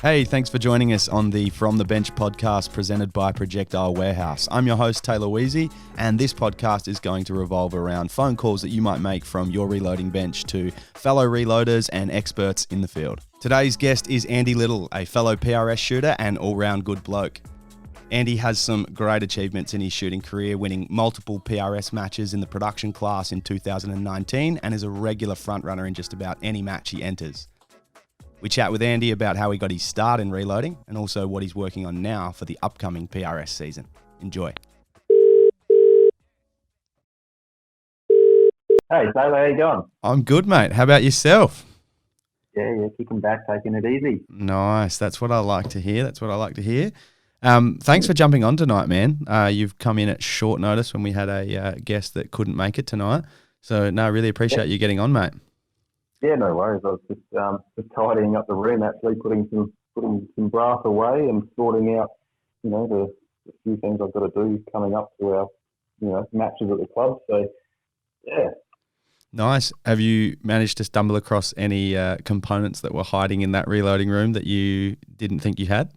Hey, thanks for joining us on the From the Bench podcast presented by Projectile Warehouse. I'm your host, Taylor Weezy, and this podcast is going to revolve around phone calls that you might make from your reloading bench to fellow reloaders and experts in the field. Today's guest is Andy Little, a fellow PRS shooter and all-round good bloke. Andy has some great achievements in his shooting career, winning multiple PRS matches in the production class in 2019 and is a regular frontrunner in just about any match he enters. We chat with Andy about how he got his start in reloading and also what he's working on now for the upcoming PRS season. Enjoy. Hey, Taylor, how you going? I'm good, mate. How about yourself? Yeah, kicking back, taking it easy. Nice. That's what I like to hear. Thanks for jumping on tonight, man. You've come in at short notice when we had a guest that couldn't make it tonight. So, no, I really appreciate you getting on, mate. Yeah, no worries. I was just tidying up the room, actually, putting some brass away and sorting out, the few things I've got to do coming up to our, matches at the club. So, yeah. Nice. Have you managed to stumble across any components that were hiding in that reloading room that you didn't think you had?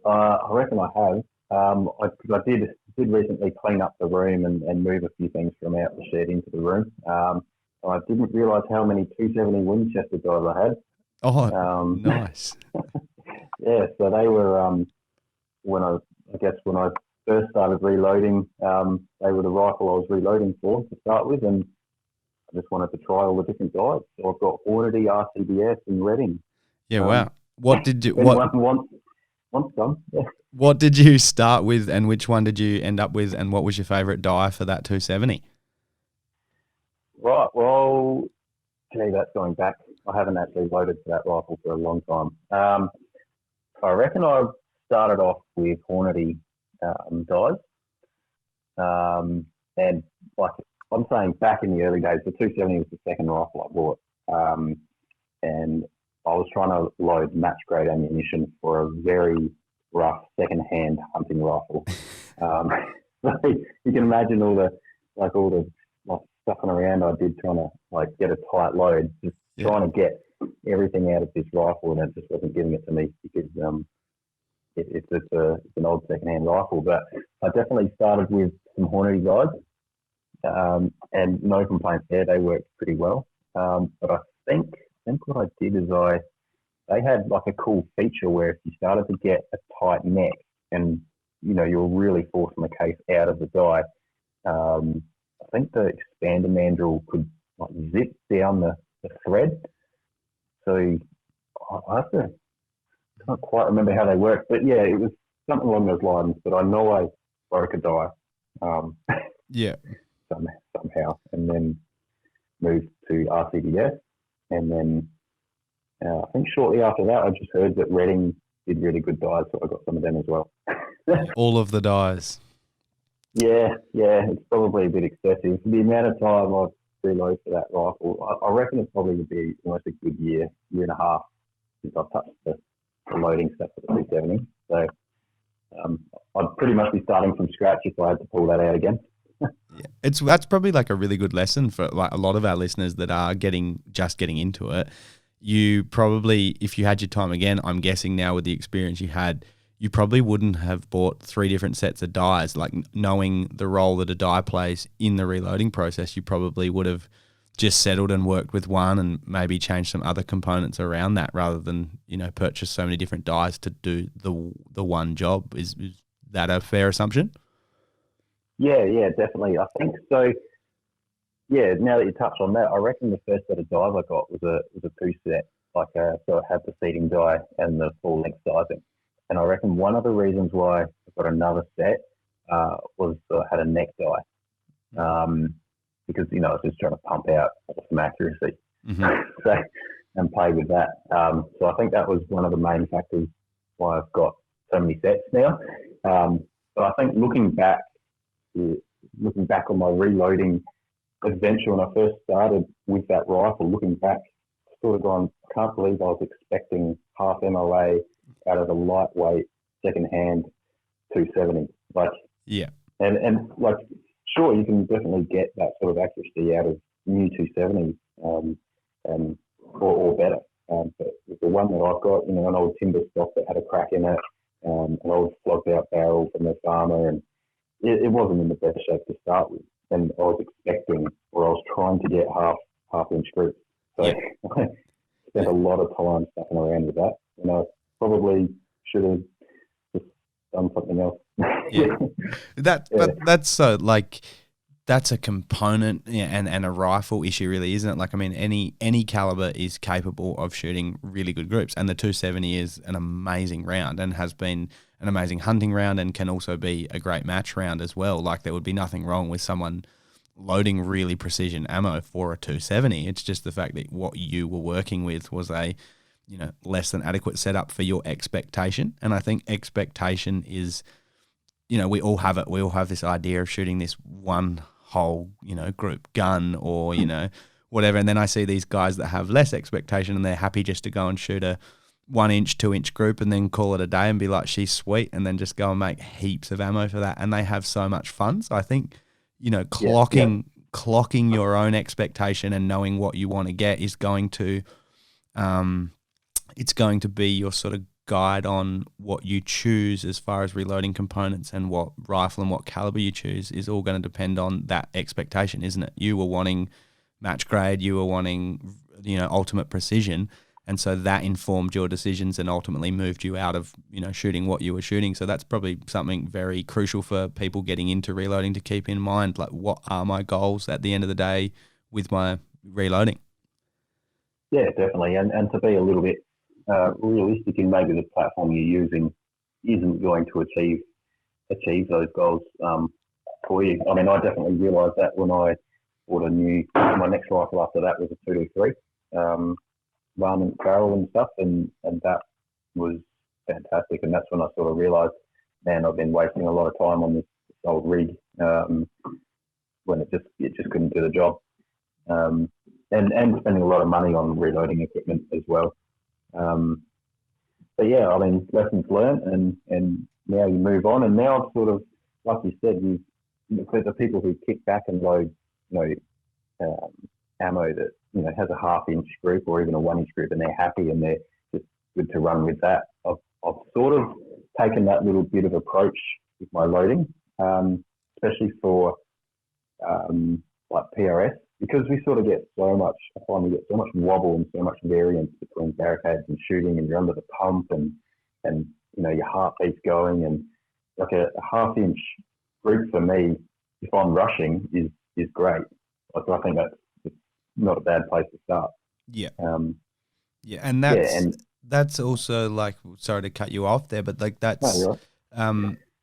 I reckon I have. I did recently clean up the room and move a few things from out the shed into the room. I didn't realise how many 270 Winchester guys I had. Oh, nice. Yeah, so they were when I first started reloading, they were the rifle I was reloading for to start with, and I just wanted to try all the different guys. So I've got Hornady, RCBS, and Redding. Yeah, wow. What did you Once done? Yeah. What did you start with, and which one did you end up with, and what was your favourite die for that 270? Right, well, that's going back. I haven't actually loaded for that rifle for a long time. I reckon I started off with Hornady dies. And like I'm saying, back in the early days, the 270 was the second rifle I bought. And I was trying to load match-grade ammunition for a very rough second-hand hunting rifle. So you can imagine all the stuffing around I did trying to get a tight load, just trying to get everything out of this rifle, and it just wasn't giving it to me because it's an old second-hand rifle. But I definitely started with some Hornady guys, and no complaints there. They worked pretty well. But I think what I did is they had like a cool feature where if you started to get a tight neck and you're really forcing the case out of the die, I think the expander mandrel could zip down the thread. So I can't quite remember how they worked, but yeah, it was something along those lines. But I know I broke a die, yeah, somehow, and then moved to RCBS, and then I think shortly after that, I just heard that Redding did really good dies, so I got some of them as well. All of the dies. Yeah, it's probably a bit excessive. The amount of time I've reloaded for that rifle, I reckon it probably would be almost a good year and a half since I've touched the loading stuff for the 270. So I'd pretty much be starting from scratch if I had to pull that out again. Yeah, that's probably like a really good lesson for like a lot of our listeners that are just getting into it. You probably, if you had your time again, I'm guessing now with the experience you had, you probably wouldn't have bought 3 different sets of dies. Like knowing the role that a die plays in the reloading process, you probably would have just settled and worked with one and maybe changed some other components around that rather than, purchase so many different dies to do the one job. Is that a fair assumption? Yeah, definitely. I think so. Yeah, now that you touched on that, I reckon the first set of dies I got was a 2-set, so it had the seating die and the full length sizing. And I reckon one of the reasons why I got another set was I had a neck die, because I was just trying to pump out some accuracy, and play with that. So I think that was one of the main factors why I've got so many sets now. But I think looking back on my reloading adventure when I first started with that rifle, looking back, sort of gone, I can't believe I was expecting half MOA out of a lightweight second-hand 270. And sure, you can definitely get that sort of accuracy out of new 270s, or better. But with the one that I've got, an old timber stock that had a crack in it, an old flogged out barrel from the farmer, and it wasn't in the best shape to start with. And I was expecting, or I was trying to get half-inch groups. So Yeah. I spent a lot of time stuffing around with that. And I probably should have just done something else. Yeah. But that's so like that's a component, yeah, and a rifle issue really, isn't it? Like, I mean, any caliber is capable of shooting really good groups, and the 270 is an amazing round and has been an amazing hunting round and can also be a great match round as well. Like, there would be nothing wrong with someone loading really precision ammo for a 270. It's just the fact that what you were working with was a less than adequate setup for your expectation. And I think expectation is, we all have it. We all have this idea of shooting this one whole, group gun or, whatever. And then I see these guys that have less expectation and they're happy just to go and shoot a 1 inch, 2 inch group and then call it a day and be like, she's sweet. And then just go and make heaps of ammo for that. And they have so much fun. So I think, clocking your own expectation and knowing what you want to get is going to, it's going to be your sort of guide on what you choose as far as reloading components, and what rifle and what caliber you choose is all going to depend on that expectation, isn't it? You were wanting match grade, you were wanting, ultimate precision. And so that informed your decisions and ultimately moved you out of, shooting what you were shooting. So that's probably something very crucial for people getting into reloading to keep in mind. Like, what are my goals at the end of the day with my reloading? Yeah, definitely. And to be a little bit realistic in maybe the platform you're using isn't going to achieve those goals for you. I mean, I definitely realised that when I bought my next rifle after that was a 223. Varmint barrel and stuff, and that was fantastic. And that's when I sort of realised, man, I've been wasting a lot of time on this old rig when it just couldn't do the job, and spending a lot of money on reloading equipment as well. But yeah, I mean, lessons learned, and now you move on. And now I've sort of, like you said, for the people who kick back and load, ammo that has a half-inch group or even a 1 inch group, and they're happy and they're just good to run with that. I've sort of taken that little bit of approach with my loading, especially for like PRS, because we sort of get so much. I find we get so much wobble and so much variance between barricades and shooting, and you're under the pump, and your heartbeat's going, and like a half-inch group for me, if I'm rushing, is great. Like, I think that's not a bad place to start. Yeah. And that's also, like, sorry to cut you off there, but like that's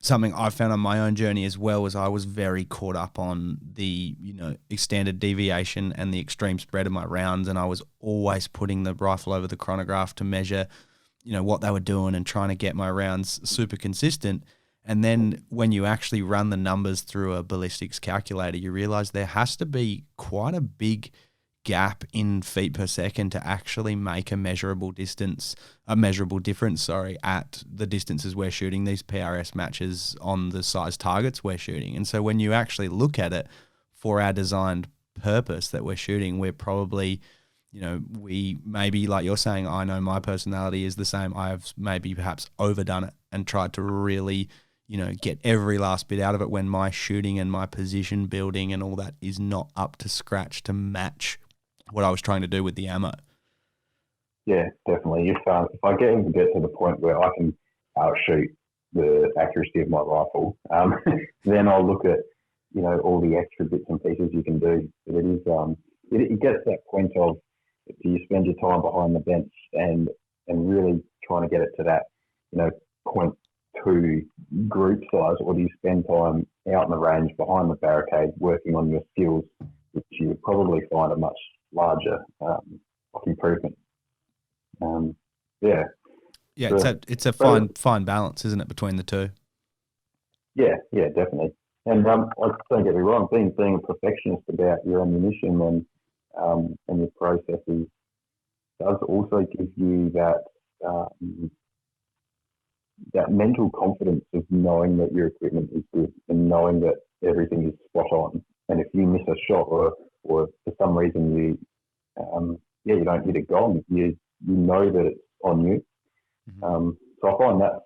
something I found on my own journey as well. Was I was very caught up on the standard deviation and the extreme spread of my rounds, and I was always putting the rifle over the chronograph to measure what they were doing and trying to get my rounds super consistent. And then when you actually run the numbers through a ballistics calculator, you realize there has to be quite a big gap in feet per second to actually make a measurable difference, at the distances we're shooting these PRS matches on the size targets we're shooting. And so when you actually look at it for our designed purpose that we're shooting, we're probably, we maybe, like you're saying, I know my personality is the same. I've maybe perhaps overdone it and tried to really, get every last bit out of it, when my shooting and my position building and all that is not up to scratch to match what I was trying to do with the ammo. Yeah, definitely. If I get to the point where I can outshoot the accuracy of my rifle, then I'll look at all the extra bits and pieces you can do. But it is it gets to that point of, do you spend your time behind the bench and really trying to get it to that 0.2 group size, or do you spend time out in the range behind the barricade working on your skills, which you would probably find a much larger improvement. It's a fine balance, isn't it, between the two? Yeah, definitely. And don't get me wrong, being a perfectionist about your ammunition and your processes does also give you that that mental confidence of knowing that your equipment is good and knowing that everything is spot on. And if you miss a shot or for some reason you don't hit a gong, you you know that it's on you. So I find that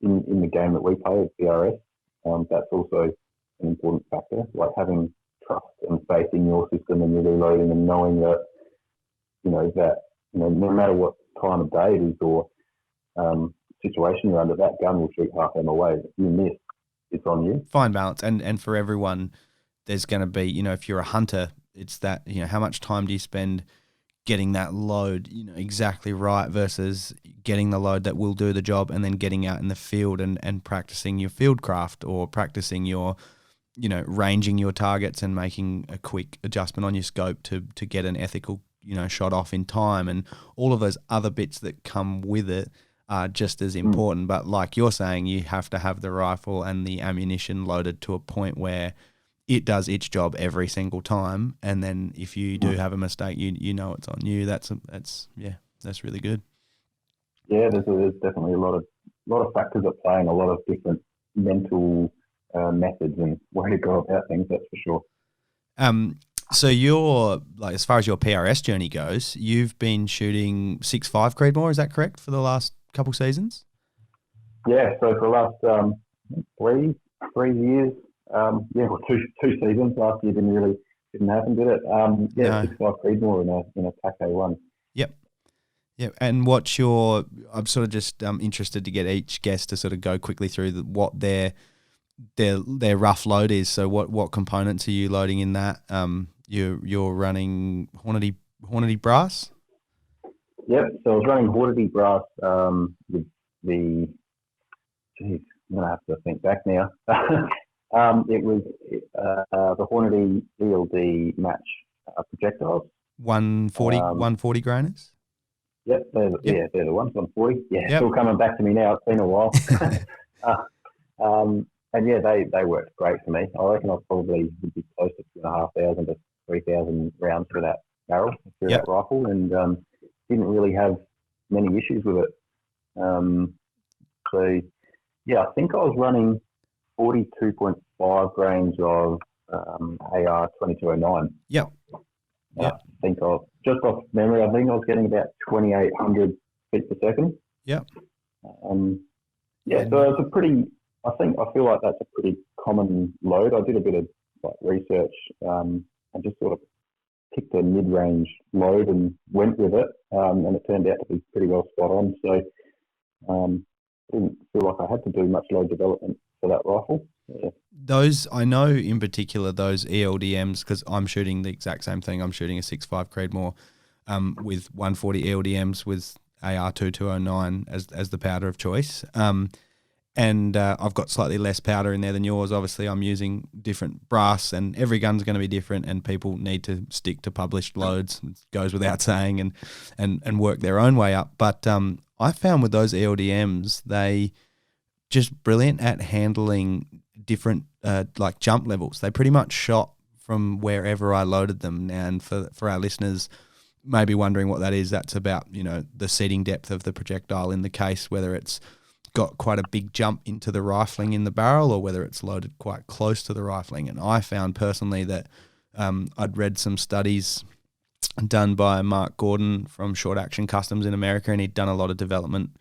in the game that we play at PRS, that's also an important factor, like having trust and faith in your system and your reloading, and knowing that no matter what time of day it is or situation you're under, that gun will shoot half ammo away. If you miss, it's on you. Fine balance, and for everyone, there's going to be, if you're a hunter, it's that, how much time do you spend getting that load, exactly right versus getting the load that will do the job, and then getting out in the field and practicing your field craft, or practicing your, ranging your targets and making a quick adjustment on your scope to get an ethical, shot off in time, and all of those other bits that come with it are just as important. But like you're saying, you have to have the rifle and the ammunition loaded to a point where it does its job every single time, and then if you do have a mistake, you know it's on you. That's really good. Yeah, there's definitely a lot of factors at play, and a lot of different mental methods and way to go about things. That's for sure. So you're, like, as far as your PRS journey goes, you've been shooting 6.5 Creedmoor, is that correct, for the last couple seasons? Yeah, so for the last 3 years, two seasons. Last year didn't happen, did it? No. 6.5 Creedmoor in a TAC A1. Yep. Yeah, and I'm sort of just interested to get each guest to sort of go quickly through what their rough load is. So what components are you loading in that? You're running Hornady brass? Yep, so I was running Hornady brass with the, I'm going to have to think back now. It was the Hornady ELD match projectiles. 140 grainers? Yep, they're the ones, 140. Yeah, yep. Still coming back to me now. It's been a while. And yeah, they worked great for me. I reckon I probably would be close to 2,500 to 3,000 rounds for that barrel, through that rifle, and didn't really have many issues with it. So yeah, I think I was running 42.5 grains of AR 2209. Yep. I think just off memory, I think I was getting about 2,800 feet per second. Yep. So it's I feel like that's a pretty common load. I did a bit of research and just sort of picked a mid-range load and went with it, and it turned out to be pretty well spot on. So I didn't feel like I had to do much load development for that rifle. Yeah. Those, I know in particular, those ELDMs, because I'm shooting the exact same thing. I'm shooting a 6.5 Creedmoor with 140 ELDMs with AR 2209 as the powder of choice. And I've got slightly less powder in there than yours. Obviously, I'm using different brass, and every gun's going to be different, and people need to stick to published loads. It goes without saying, and work their own way up. But I found with those ELDMs, they just brilliant at handling different like jump levels. They pretty much shot from wherever I loaded them. And for our listeners maybe wondering what that is, that's about, the seating depth of the projectile in the case, whether it's got quite a big jump into the rifling in the barrel or whether it's loaded quite close to the rifling. And I found personally that I'd read some studies done by Mark Gordon from Short Action Customs in America, and he'd done a lot of development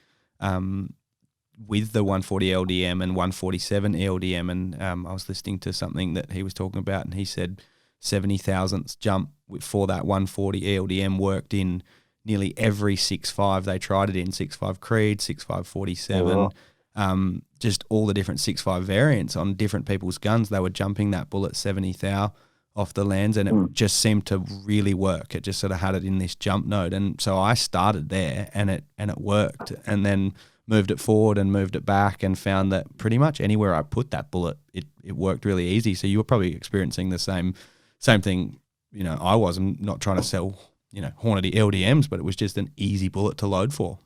with the 140 LDM and 147 LDM, and I was listening to something that he was talking about, and he said 70 thousandths jump for that 140 LDM worked in nearly every 6.5 they tried it in. 6.5 Creed, 6.5 47, just all the different 6.5 variants on different people's guns. They were jumping that bullet 70 thou off the lands, and it just seemed to really work. It just sort of had it in this jump node, and so I started there, and it worked, and then moved it forward and moved it back, and found that pretty much anywhere I put that bullet, it worked really easy. So you were probably experiencing the same thing. I wasn't not trying to sell Hornady LDMs, but it was just an easy bullet to load for.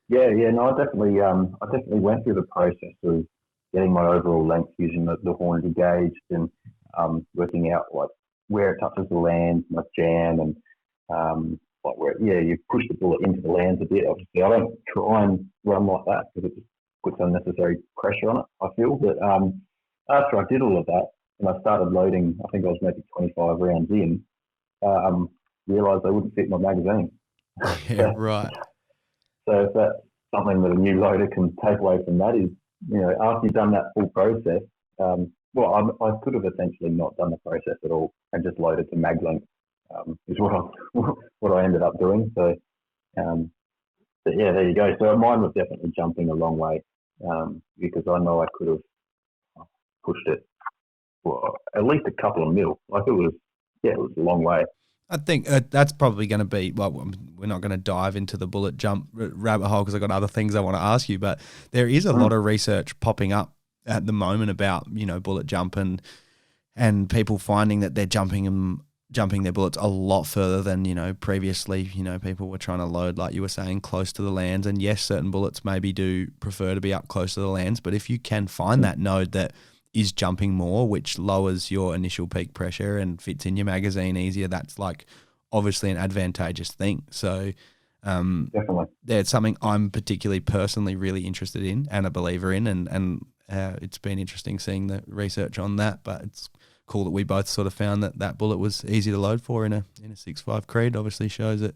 Yeah, no, I definitely went through the process of getting my overall length using the Hornady gauge, and working out like where it touches the land, my jam, and like where you push the bullet into the lands a bit. Obviously, I don't try and run like that because it just puts unnecessary pressure on it, I feel. But after I did all of that and I started loading, I think I was maybe 25 rounds in, realised they wouldn't fit my magazine. Yeah, right. So if that's something that a new loader can take away from that is, after you've done that full process, I could have essentially not done the process at all and just loaded to mag length, is what what I ended up doing. So, but yeah, there you go. So mine was definitely jumping a long way, because I know I could have pushed it at least a couple of mil. Like it was a long way. I think that's probably going to be, well, we're not going to dive into the bullet jump rabbit hole because I've got other things I want to ask you, but there is a lot of research popping up at the moment about, bullet jump and people finding that they're jumping their bullets a lot further than, previously, people were trying to load, like you were saying, close to the lands. And yes, certain bullets maybe do prefer to be up close to the lands, but if you can find that node that is jumping more, which lowers your initial peak pressure and fits in your magazine easier, that's like obviously an advantageous thing. So Definitely. that's something I'm particularly personally really interested in and a believer in, and it's been interesting seeing the research on that, but it's cool that we both sort of found that bullet was easy to load for in a 6.5 Creed. Obviously shows that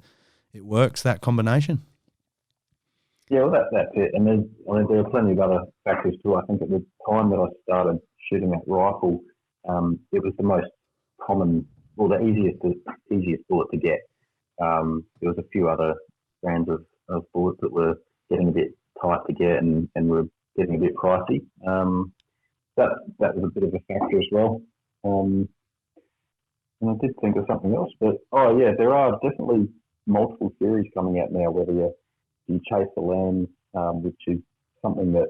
it works, that combination. Yeah, well, that's it. And there are plenty of other factors too. I think at the time that I started shooting that rifle, it was the most common, the easiest bullet to get. There was a few other brands of bullets that were getting a bit tight to get and were getting a bit pricey. That was a bit of a factor as well. And I did think of something else, but there are definitely multiple series coming out now, whether you chase the lens, which is something that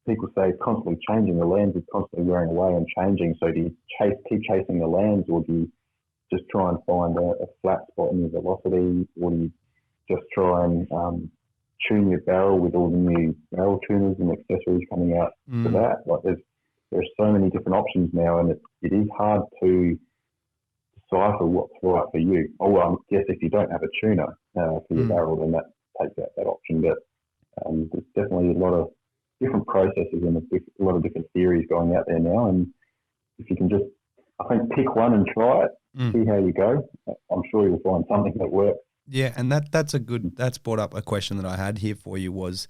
people say is constantly changing. The lens is constantly wearing away and changing. So do you keep chasing the lens, or do you just try and find a flat spot in your velocity, or do you just try and tune your barrel with all the new barrel tuners and accessories coming out for that? Like there's so many different options now, and it is hard to decipher what's right for you. I guess if you don't have a tuner for your barrel, then that takes out that option. But there's definitely a lot of different processes and a lot of different theories going out there now. And if you can just, I think, pick one and try it, see how you go, I'm sure you'll find something that works. Yeah, and that's brought up a question that I had here for you was,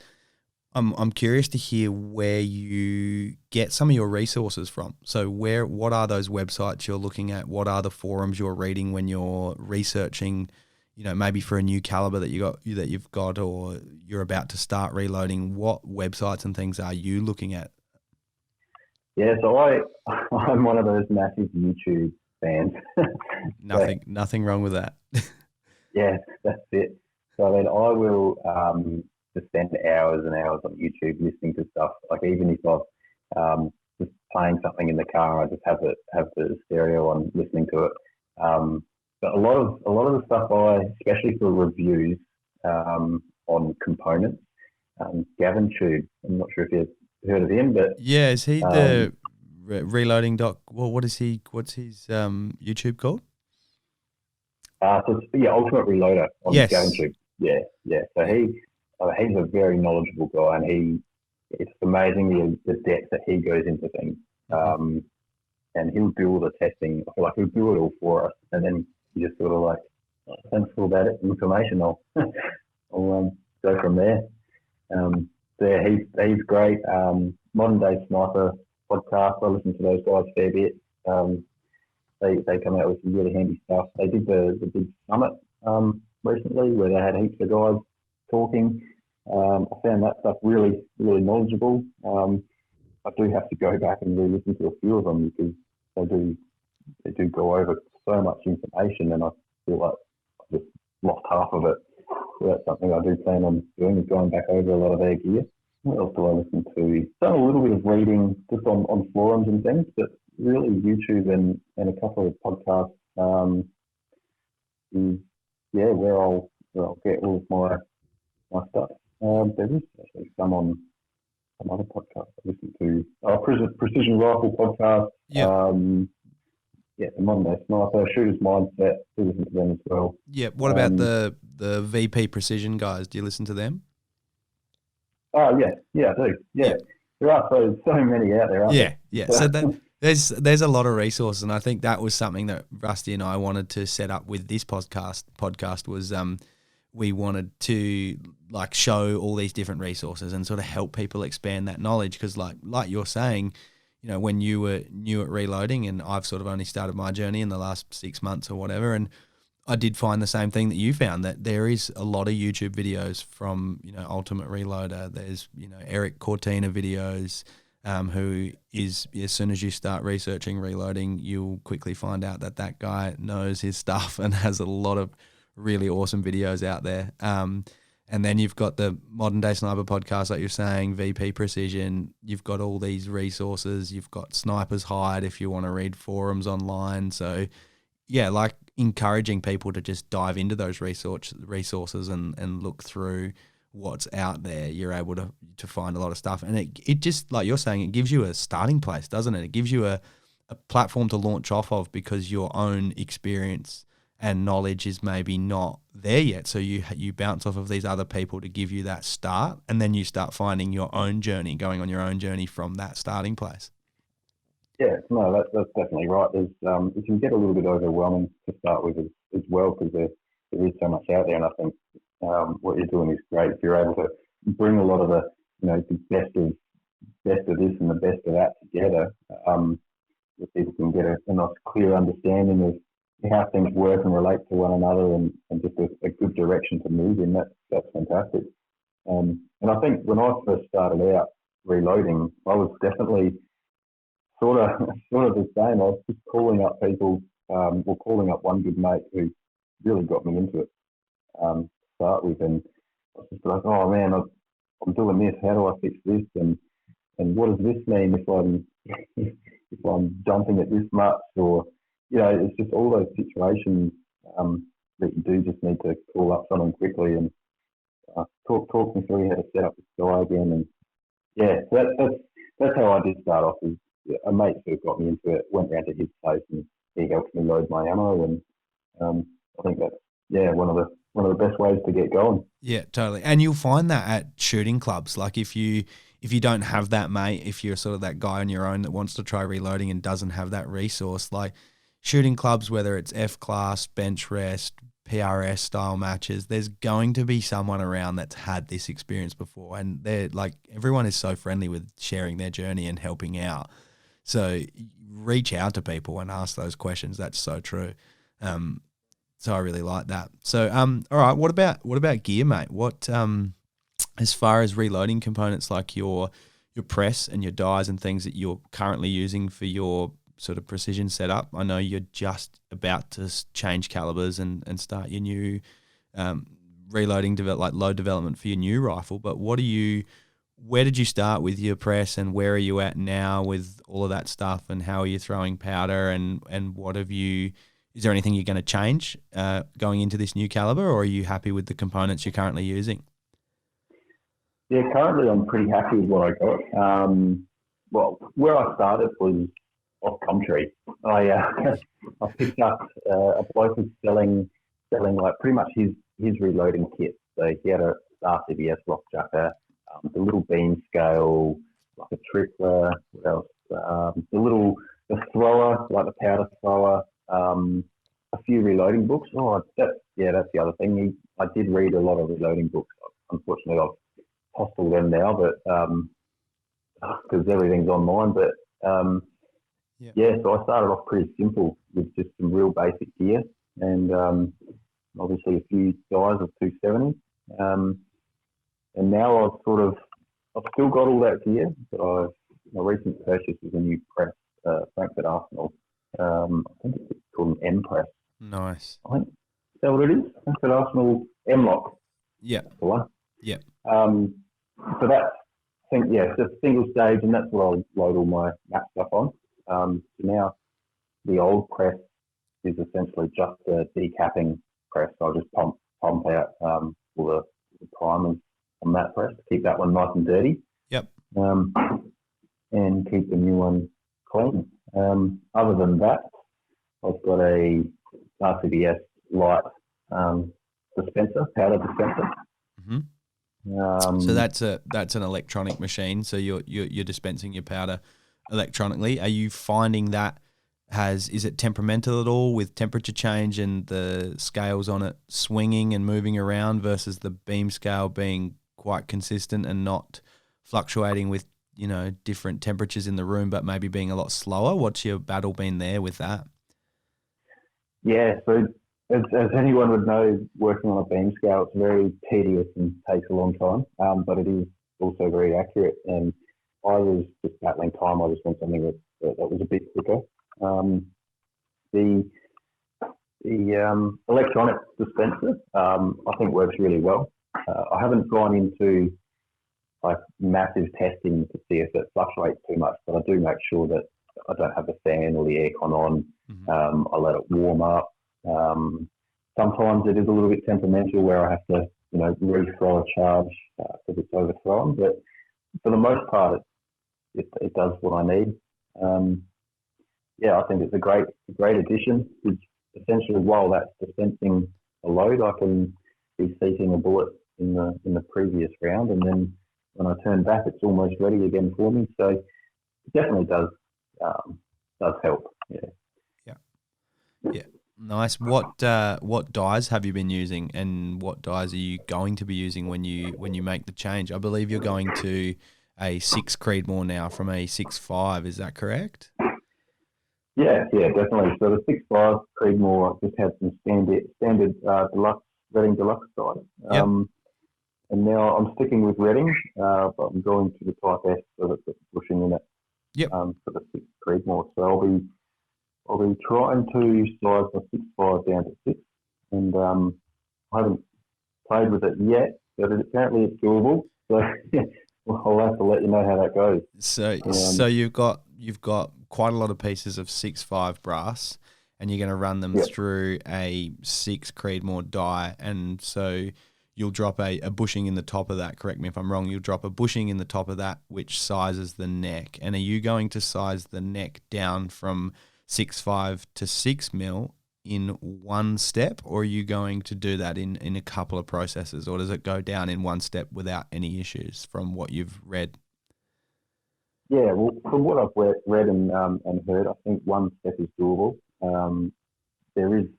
I'm curious to hear where you get some of your resources from. So what are those websites you're looking at? What are the forums you're reading when you're researching, maybe for a new caliber that you've got, or you're about to start reloading? What websites and things are you looking at? Yeah, so I'm one of those massive YouTube fans. Nothing wrong with that. Yeah, that's it. So then I will just spend hours and hours on YouTube listening to stuff. Like even if I'm just playing something in the car, I just have the stereo on, listening to it. But a lot of the stuff especially for reviews on components, Gavin Tube. I'm not sure if you've heard of him, but yeah, is he the reloading doc? Well, what's his YouTube called? So it's, Ultimate Reloader on Gavin Tube. Yeah. So he's a very knowledgeable guy, and it's amazing the depth that he goes into things. And he'll do all the testing. I feel like he'll do it all for us, and then you just sort of like, thanks for that information. I'll go from there. He's great. Modern Day Sniper podcast. I listen to those guys a fair bit. They come out with some really handy stuff. They did the big summit recently where they had heaps of guys talking. I found that stuff really, really knowledgeable. I do have to go back and re-listen to a few of them because they do go over so much information, and I feel like I've just lost half of it. So that's something I do plan on doing, is going back over a lot of their gear. What else do I listen to? Done a little bit of reading just on forums and things, but really YouTube and a couple of podcasts is where I'll get all of my stuff. There is actually some on some other podcasts I listen to. Precision Rifle podcast. The Modern Day Sniper, Shooter's Mindset. We listen to them as well. Yeah. What about the VP Precision guys? Do you listen to them? Oh yeah, I do. Yeah. There are so many out there, aren't there? Yeah. So there's a lot of resources, and I think that was something that Rusty and I wanted to set up with this podcast was we wanted to like show all these different resources and sort of help people expand that knowledge. Because like you're saying, you know, when you were new at reloading, and I've sort of only started my journey in the last 6 months or whatever, and I did find the same thing that you found, that there is a lot of YouTube videos from, you know, Ultimate Reloader. There's, you know, Eric Cortina videos, who is, as soon as you start researching reloading, you'll quickly find out that that guy knows his stuff and has a lot of really awesome videos out there. And then you've got the Modern Day Sniper podcast, like you're saying, VP Precision. You've got all these resources. You've got Sniper's Hide if you want to read forums online. So, yeah, like encouraging people to just dive into those resources and look through what's out there. You're able to find a lot of stuff. And it just, like you're saying, it gives you a starting place, doesn't it? It gives you a platform to launch off of, because your own experience and knowledge is maybe not there yet. So you bounce off of these other people to give you that start, and then you start finding your own journey, going on your own journey from that starting place. Yeah, no, that's definitely right. There's it can get a little bit overwhelming to start with as well, because there is so much out there, and I think what you're doing is great. If you're able to bring a lot of the, you know, the best of this and the best of that together, that people can get a nice clear understanding of how things work and relate to one another, and just a good direction to move in. That's fantastic. And I think when I first started out reloading, I was definitely sort of the same. I was just calling up people, or calling up one good mate who really got me into it to start with, and I was just like, oh man, I'm doing this. How do I fix this? And what does this mean if I'm if I'm jumping at this much? Or, you know, it's just all those situations that you do just need to call up someone quickly and talk me through how to set up the sky again. And yeah, that's how I did start off. Is a mate who got me into it, went round to his place, and he helped me load my ammo. And I think that's one of the best ways to get going. Yeah, totally. And you'll find that at shooting clubs. Like if you don't have that mate, if you're sort of that guy on your own that wants to try reloading and doesn't have that resource, like shooting clubs, whether it's F-class, bench rest, PRS style matches, there's going to be someone around that's had this experience before. And they're like, everyone is so friendly with sharing their journey and helping out. So reach out to people and ask those questions. That's so true. So I really like that. So, all right, what about gear, mate? What, as far as reloading components, like your press and your dies and things that you're currently using for your sort of precision setup? I know you're just about to change calibers and start your new reloading load development for your new rifle. But where did you start with your press, and where are you at now with all of that stuff, and how are you throwing powder, and is there anything you're going to change going into this new caliber, or are you happy with the components you're currently using? Yeah, currently I'm pretty happy with what I got. Well, where I started was off country. I picked up a bloke who's selling like pretty much his reloading kit. So he had a RCBS rock chucker, the little beam scale, like a tripler, what else? The thrower, like the powder thrower, a few reloading books. That's the other thing. I did read a lot of reloading books. Unfortunately, I've tossed all them now, but because everything's online. But so I started off pretty simple with just some real basic gear, and obviously a few dies of 270. And now I've still got all that gear, but my recent purchase was a new press, Frankfurt Arsenal. I think it's called an M press. Nice. I think is that what it is? Frankfurt Arsenal M lock. Yeah. That's the one. Yeah. So that's, it's a single stage, and that's what I'll load all my map stuff on. So now the old press is essentially just a decapping press. So I'll just pump out all the primers on that press to keep that one nice and dirty. Yep. And keep the new one clean. Other than that, I've got a RCBS light powder dispenser. Mm-hmm. So that's an electronic machine. So you're dispensing your powder electronically. Are you finding that is it temperamental at all with temperature change and the scales on it swinging and moving around versus the beam scale being quite consistent and not fluctuating with, different temperatures in the room, but maybe being a lot slower? What's your battle been there with that? Yeah, so as anyone would know, working on a beam scale, it's very tedious and takes a long time, but it is also very accurate. And I was just battling time. I just want something that was a bit quicker. The electronic dispenser, I think works really well. I haven't gone into like massive testing to see if it fluctuates too much, but I do make sure that I don't have the fan or the aircon on. Mm-hmm. I let it warm up. Sometimes it is a little bit temperamental where I have to, rethrow a charge because it's overthrown. But for the most part, it does what I need. I think it's a great addition. It's essentially, while that's dispensing a load, I can be seeking a bullet in the previous round, and then when I turn back, it's almost ready again for me. So it definitely does help. Yeah. Yeah. Yeah. Nice. What dyes have you been using, and what dyes are you going to be using when you make the change? I believe you're going to a 6 Creedmoor now from a 6.5. Is that correct? Yeah, definitely. So the 6.5 Creedmoor just had some standard deluxe Reading deluxe dyes. Yep. And now I'm sticking with Reading, but I'm going to the Type S so that's got bushing in it. Yep. For the 6 Creedmoor. So I'll be trying to size my 6.5 down to 6, and I haven't played with it yet, but apparently it's doable. So I'll have to let you know how that goes. So you've got quite a lot of pieces of 6.5 brass, and you're going to run them through a 6 Creedmoor die, and so you'll drop a bushing in the top of that. Correct me if I'm wrong. You'll drop a bushing in the top of that, which sizes the neck. And are you going to size the neck down from 6.5 to 6 mil in one step, or are you going to do that in a couple of processes, or does it go down in one step without any issues from what you've read? Yeah, well, from what I've read and heard, I think one step is doable. There is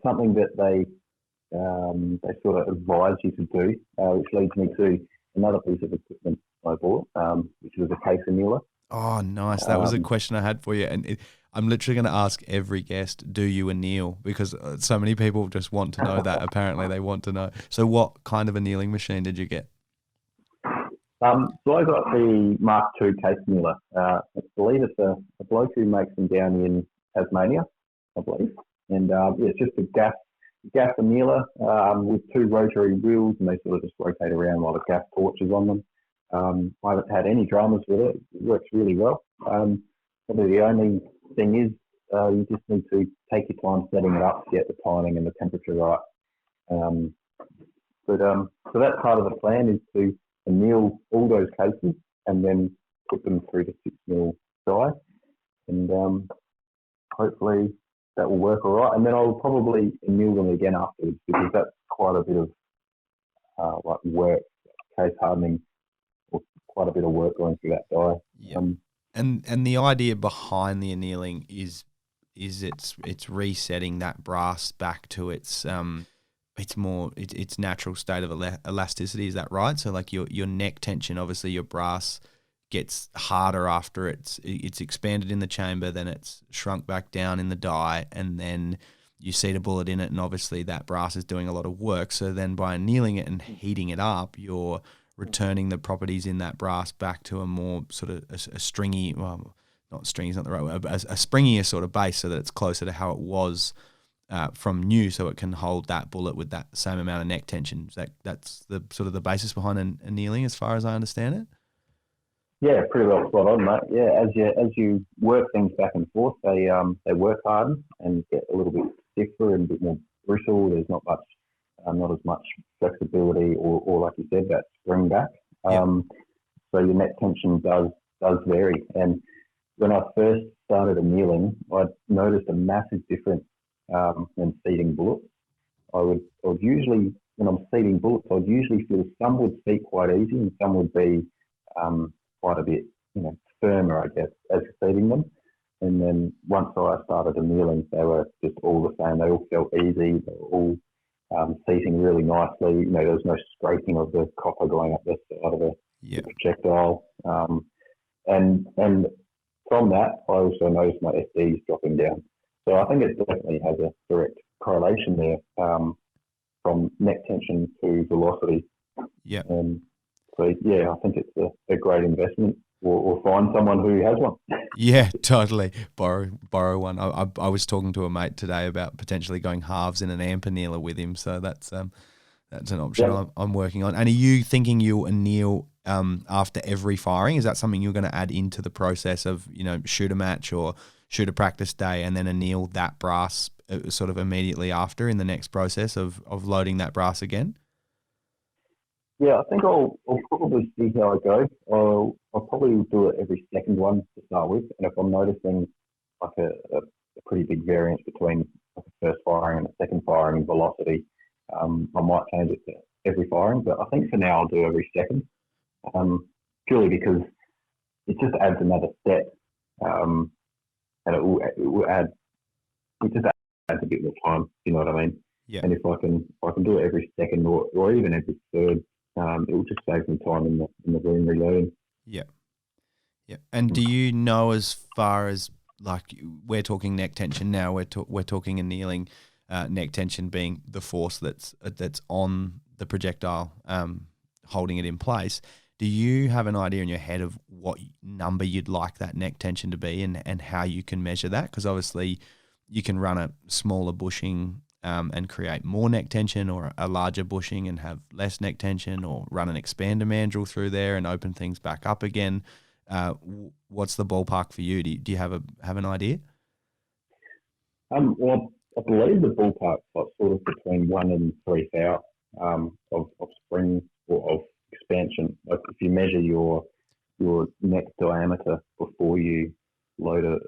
something that they sort of advise you to do, which leads me to another piece of equipment I bought, which was a case annealer. Oh, nice. That was a question I had for you. And I'm literally going to ask every guest, do you anneal? Because so many people just want to know that. Apparently they want to know. So what kind of annealing machine did you get? So I got the Mark II case annealer. I believe it's a bloke who makes them down in Tasmania, I believe. And it's just a gas annealer with 2 rotary wheels, and they sort of just rotate around while the gas torch is on them. I haven't had any dramas with it. It works really well. Probably the only thing is you just need to take your time setting it up to get the timing and the temperature right. So that's part of the plan, is to anneal all those cases and then put them through the 6 mil die, and hopefully that will work all right. And then I'll probably anneal them again afterwards, because that's quite a bit of work, case hardening, or quite a bit of work going through that die. Yeah. And the idea behind the annealing is it's resetting that brass back to its natural state of elasticity. Is that right? So like your neck tension, obviously your brass gets harder after it's expanded in the chamber, then it's shrunk back down in the die, and then you seat a bullet in it, and obviously that brass is doing a lot of work. So then by annealing it and heating it up, you're returning the properties in that brass back to a more sort of a stringy, well, not stringy is not the right word, but a springier sort of base, so that it's closer to how it was from new, so it can hold that bullet with that same amount of neck tension. That's the sort of the basis behind annealing, as far as I understand it. Yeah, pretty well spot on, mate. Yeah, as you work things back and forth, they work harden and get a little bit stiffer and a bit more brittle. There's not as much flexibility, or like you said, that spring back. So your neck tension does vary. And when I first started annealing, I noticed a massive difference when seating bullets. I would usually, when I'm seating bullets, I'd usually feel some would seat quite easy and some would be quite a bit, firmer, I guess, as seating them. And then once I started annealing, they were just all the same. They all felt easy. They were all seating really nicely. There was no scraping of the copper going up the side of the projectile. And from that, I also noticed my SDs dropping down. So I think it definitely has a direct correlation there from neck tension to velocity. Yeah. So yeah, I think it's a great investment, or find someone who has one. Yeah, totally. Borrow one. I was talking to a mate today about potentially going halves in an amp annealer with him, so that's an option I'm working on. And are you thinking you'll anneal after every firing? Is that something you're going to add into the process of, shoot a match or shoot a practice day and then anneal that brass sort of immediately after in the next process of loading that brass again? Yeah, I think I'll probably see how I go. I'll probably do it every second one to start with, and if I'm noticing like a pretty big variance between like a first firing and a second firing in velocity, I might change it to every firing. But I think for now I'll do every second, purely because it just adds another step, and it just adds a bit more time. You know what I mean? Yeah. And if I can do it every second or even every third. It will just save me time in the room reloading. Yeah. Yeah. And do you know, as far as, like, we're talking neck tension now, we're talking annealing, neck tension being the force that's on the projectile, holding it in place. Do you have an idea in your head of what number you'd like that neck tension to be and how you can measure that? Because obviously you can run a smaller bushing and create more neck tension, or a larger bushing and have less neck tension, or run an expander mandrel through there and open things back up again. What's the ballpark for you? Do you have an idea? Well, I believe the ballpark's like sort of between 1 and 3 thou of spring or of expansion. Like if you measure your neck diameter before you load a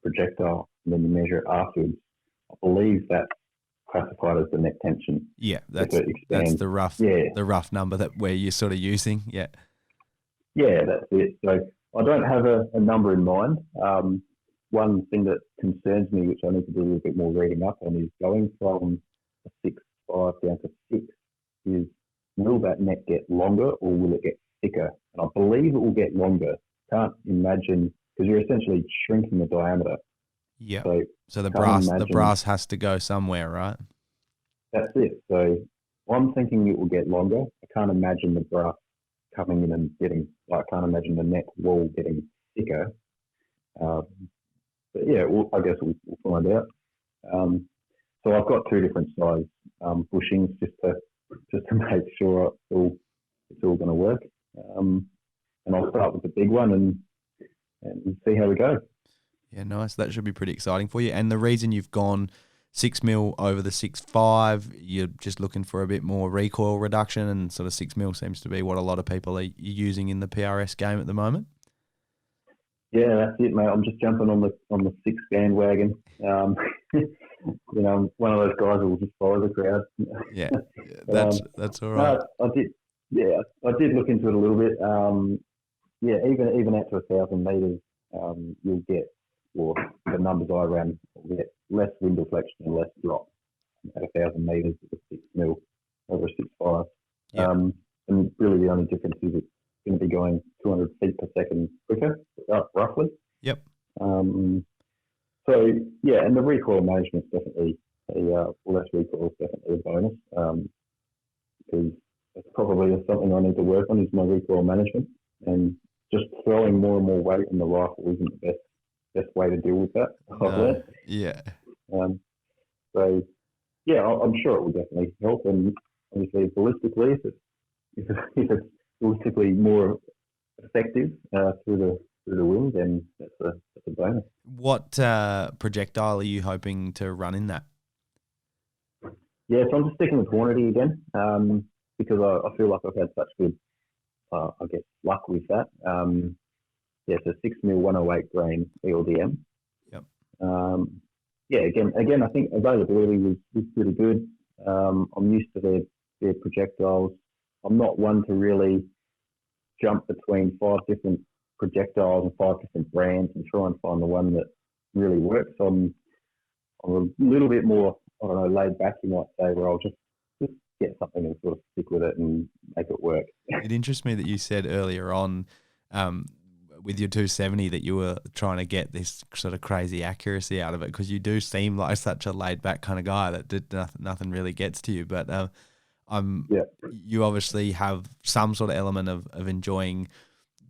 projectile and then you measure it afterwards, I believe that's classified as the neck tension. Yeah, that's the rough number that you're sort of using. Yeah. Yeah, that's it. So I don't have a number in mind. One thing that concerns me, which I need to do a little bit more reading up on, is going from a 6.5 down to 6. Is will that neck get longer or will it get thicker? And I believe it will get longer. Can't imagine, because you're essentially shrinking the diameter. Yeah. So the brass has to go somewhere, right? That's it. So I'm thinking it will get longer. I can't imagine the brass coming in and I can't imagine the neck wall getting thicker. But yeah, I guess we'll find out. So I've got 2 different size bushings just to make sure it's all going to work. And I'll start with the big one and see how we go. Yeah, nice. That should be pretty exciting for you. And the reason you've gone 6mm over the 6.5, you're just looking for a bit more recoil reduction, and sort of 6mm seems to be what a lot of people are using in the PRS game at the moment. Yeah, that's it, mate. I'm just jumping on the 6 bandwagon. I'm one of those guys who will just follow the crowd. Yeah, that's all right. I did look into it a little bit. Even out to 1,000 meters, you'll get, or the numbers I ran, will get less wind deflection and less drop at 1,000 meters with a 6mm over a 6.5. Yeah. And really the only difference is it's going to be going 200 feet per second quicker, roughly. Yep. So yeah, and the recoil management is definitely less recoil is definitely a bonus, because it's probably something I need to work on, is my recoil management, and just throwing more and more weight in the rifle isn't the best way to deal with that. Yeah. So yeah, I'm sure it will definitely help, and obviously ballistically, if it's ballistically more effective through the wind, then that's a bonus. What projectile are you hoping to run in that? Yeah, so I'm just sticking with Hornady again, because I feel like I've had such good, luck with that. So 6mm 108 grain ELDM. Yep. Again, I think availability was pretty good. I'm used to their projectiles. I'm not one to really jump between 5 different projectiles and 5 different brands and try and find the one that really works. I'm a little bit more, I don't know, laid back, you might say, where I'll just get something and sort of stick with it and make it work. It interests me that you said earlier on with your 270 that you were trying to get this sort of crazy accuracy out of it, because you do seem like such a laid back kind of guy that nothing really gets to you. But you obviously have some sort of element of enjoying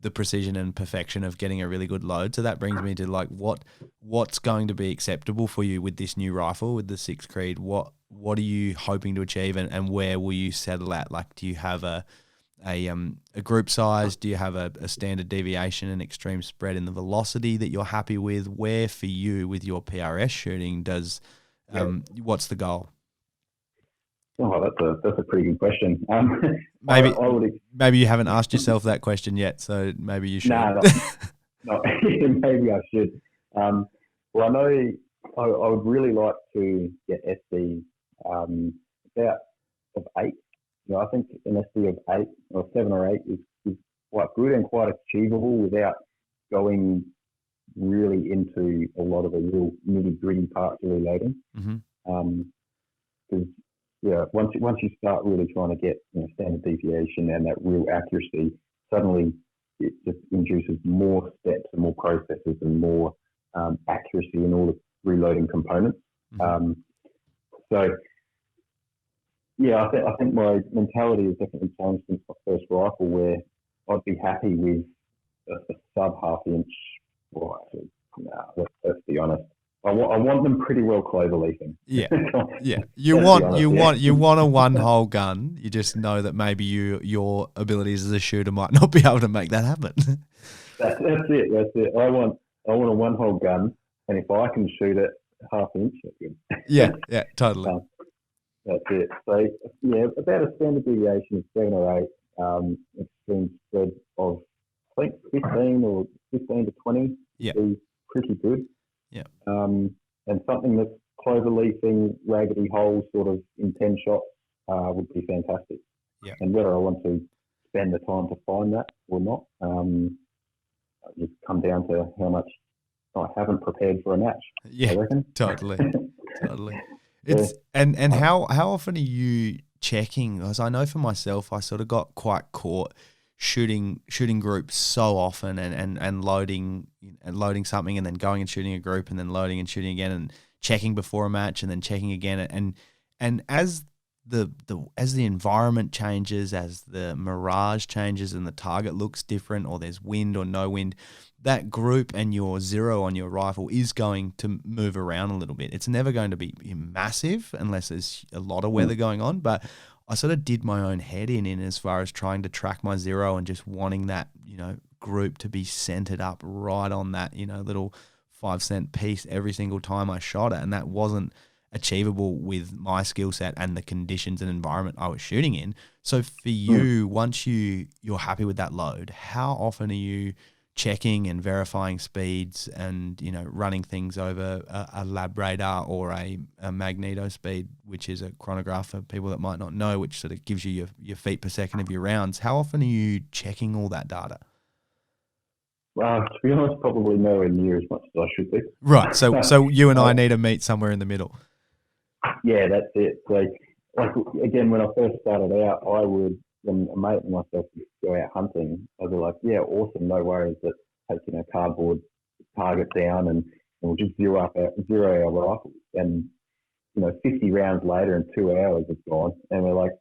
the precision and perfection of getting a really good load. So that brings me to like what's going to be acceptable for you with this new rifle, with the 6 Creed? What are you hoping to achieve, and where will you settle at? Like, do you have a group size? Do you have a standard deviation and extreme spread in the velocity that you're happy with? Where for you with your PRS shooting does what's the goal? Oh, that's a pretty good question. Maybe you haven't asked yourself that question yet, so maybe you should. No, maybe I should. Well, I know I would really like to get SD about of 8. I think an SD of 8 or 7 or 8 is quite good and quite achievable without going really into a lot of the real nitty-gritty parts of reloading. Because once you start really trying to get standard deviation and that real accuracy, suddenly it just induces more steps and more processes and more accuracy in all the reloading components. I think my mentality has definitely changed since my first rifle, where I'd be happy with a sub half inch. Well, actually, let's be honest. I want them pretty well clover leafing. Yeah. You want a one hole gun. You just know that maybe your abilities as a shooter might not be able to make that happen. That's it. I want a one hole gun, and if I can shoot it half inch, that's good. Yeah, totally. That's it. So about a standard deviation of 7 or 8, extreme spread of I think 15 to 20 is pretty good. Yeah. And something that's clover leafing, raggedy holes sort of in 10 shots would be fantastic. Yeah. And whether I want to spend the time to find that or not, just come down to how much I haven't prepared for a match. Yeah, I reckon. Totally. It's and how often are you checking? Because I know for myself, I sort of got quite caught shooting groups so often and loading something and then going and shooting a group and then loading and shooting again and checking before a match and then checking again and as the environment changes, as the mirage changes and the target looks different, or there's wind or no wind, that group and your zero on your rifle is going to move around a little bit. It's never going to be massive unless there's a lot of weather going on, but I sort of did my own head in as far as trying to track my zero and just wanting that, group to be centered up right on that, little 5-cent piece every single time I shot it. And that wasn't achievable with my skill set and the conditions and environment I was shooting in. So for you, once you're happy with that load, how often are you checking and verifying speeds and, running things over a lab radar or a magneto speed, which is a chronograph for people that might not know, which sort of gives you your feet per second of your rounds? How often are you checking all that data? To be honest, probably nowhere near as much as I should be. Right. So you and I need to meet somewhere in the middle. Yeah, that's it. So, again, when I first started out, I would, when a mate and myself would go out hunting, I'd be like, yeah, awesome, no worries, let's take, cardboard target down and we'll just zero our rifles. And, 50 rounds later and 2 hours have gone. And we're like,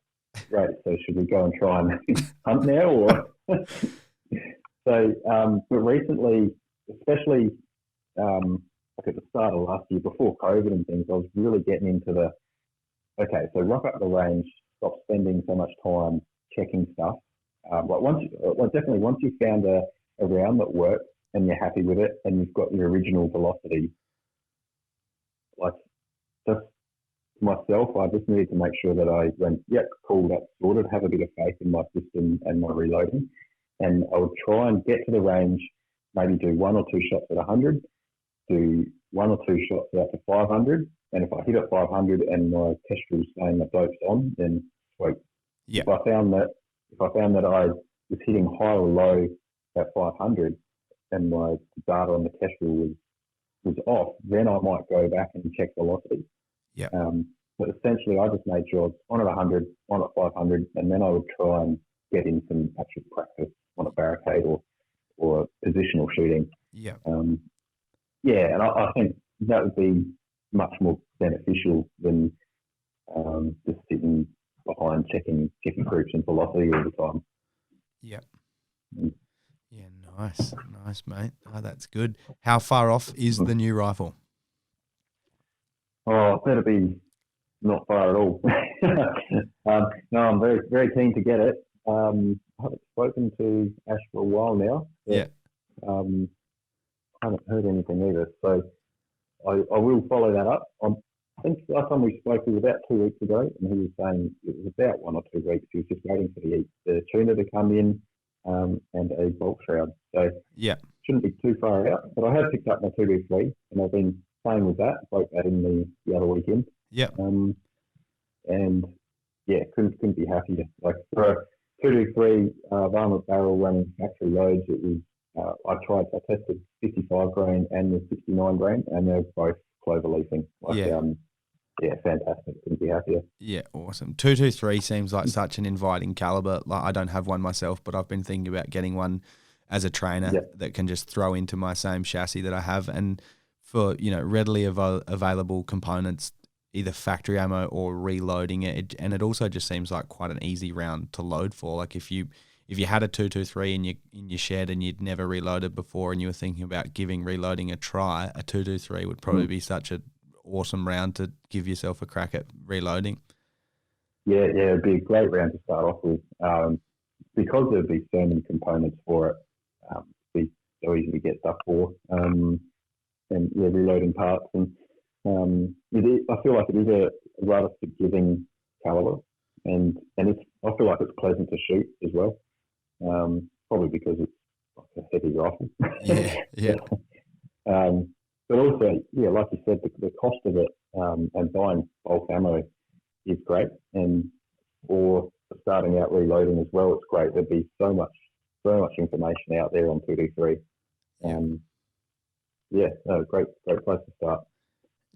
great, so should we go and try and hunt now? Or but recently, especially at the start of last year, before COVID and things, I was really getting into so rock up the range, stop spending so much time checking stuff. Once you found a round that works and you're happy with it and you've got your original velocity, just myself, I just needed to make sure that I went, yep, cool, that's sorted, have a bit of faith in my system and my reloading. And I would try and get to the range, maybe do 1 or 2 shots at 100, do 1 or 2 shots out to 500. And if I hit at 500 and my kestrel's saying the dope's on, then sweet. Yeah. If I found that I was hitting high or low at 500 and my data on the kestrel was, was off, then I might go back and check velocity. Yeah. But essentially, I just made sure I was on at 100, on at 500, and then I would try and get in some actual practice on a barricade or positional shooting. Yeah. And I think that would be much more beneficial than just sitting behind checking groups and velocity all the time. Yeah. Mm. Yeah, nice, mate. Oh, that's good. How far off is the new rifle? Oh, it better be not far at all. No, I'm very, very keen to get it. I haven't spoken to Ash for a while now. Yeah. I haven't heard anything either. So I will follow that up. I think last time we spoke was about 2 weeks ago, and he was saying it was about 1 or 2 weeks. He was just waiting for the tuner to come in and a bolt shroud. So yeah, shouldn't be too far out. But I have picked up my 2v3, and I've been playing with that. Broke that in the other weekend. Yeah. And yeah, couldn't be happier. Like for a 2v3 varmint barrel running factory loads, it was I tested 55 grain and the 69 grain, and they're both clover leafing. Fantastic. Couldn't be happier. Yeah, awesome. 223 seems like such an inviting caliber. Like I don't have one myself, but I've been thinking about getting one as a trainer that can just throw into my same chassis that I have, and for readily available components, either factory ammo or reloading it. And it also just seems like quite an easy round to load for. Like if you had a 223 in your shed and you'd never reloaded before and you were thinking about giving reloading a try, a 223 would probably be such an awesome round to give yourself a crack at reloading. Yeah, it'd be a great round to start off with. Because there'd be so many components for it, it'd be so easy to get stuff for. And reloading parts. And I feel like it is a rather forgiving caliber, and I feel like it's pleasant to shoot as well. Probably because it's like a heavy rifle. Yeah. But also, like you said, the cost of it and buying bulk ammo is great, and for starting out reloading as well, it's great. There'd be so much information out there on 2D3. Great place to start.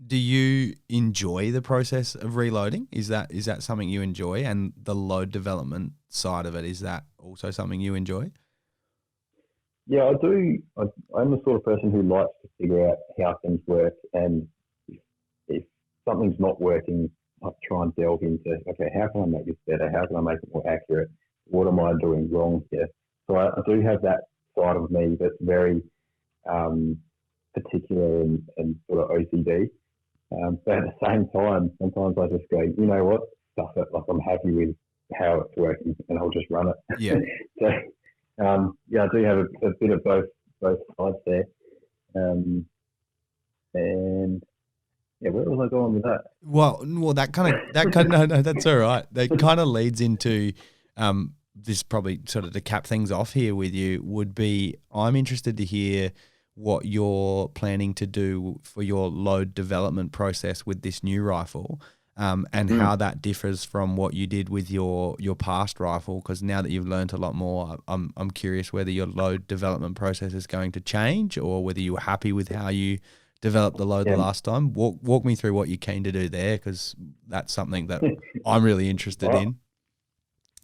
Do you enjoy the process of reloading? Is that something you enjoy? And the load development side of it, is that also something you enjoy? Yeah, I do. I'm the sort of person who likes to figure out how things work, and if something's not working, I try and delve into, okay, how can I make this better? How can I make it more accurate? What am I doing wrong here? So I do have that side of me that's very particular and sort of OCD. But at the same time, sometimes I just go, you know what, stuff it. Like I'm happy with how it's working, and I'll just run it. Yeah. So, I do have a bit of both sides there. And where was I going with that? Well, that kind of no, that's all right. That kind of leads into this, probably sort of to cap things off here with you, would be I'm interested to hear what you're planning to do for your load development process with this new rifle, and how that differs from what you did with your past rifle. Because now that you've learned a lot more, I'm curious whether your load development process is going to change, or whether you were happy with how you developed the load the last time. Walk me through what you're keen to do there, because that's something that I'm really interested in.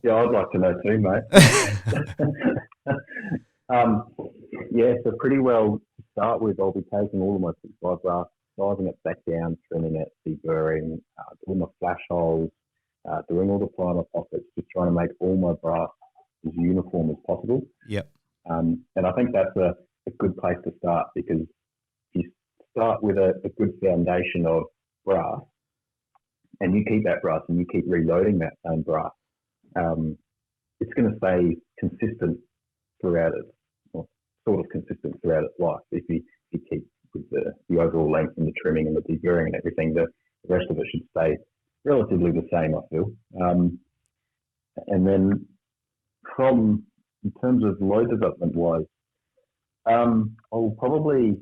Yeah, I'd like to know too, mate. So pretty well to start with, I'll be taking all of my 6.5 brass, driving it back down, trimming it, deburring, doing my flash holes, doing all the primer pockets, just trying to make all my brass as uniform as possible. Yep. And I think that's a good place to start, because if you start with a good foundation of brass, and you keep that brass and you keep reloading that same brass, it's going to stay consistent throughout its life. If you keep with the overall length and the trimming and the deburring and everything, the rest of it should stay relatively the same, I feel. And then in terms of load development wise, I'll probably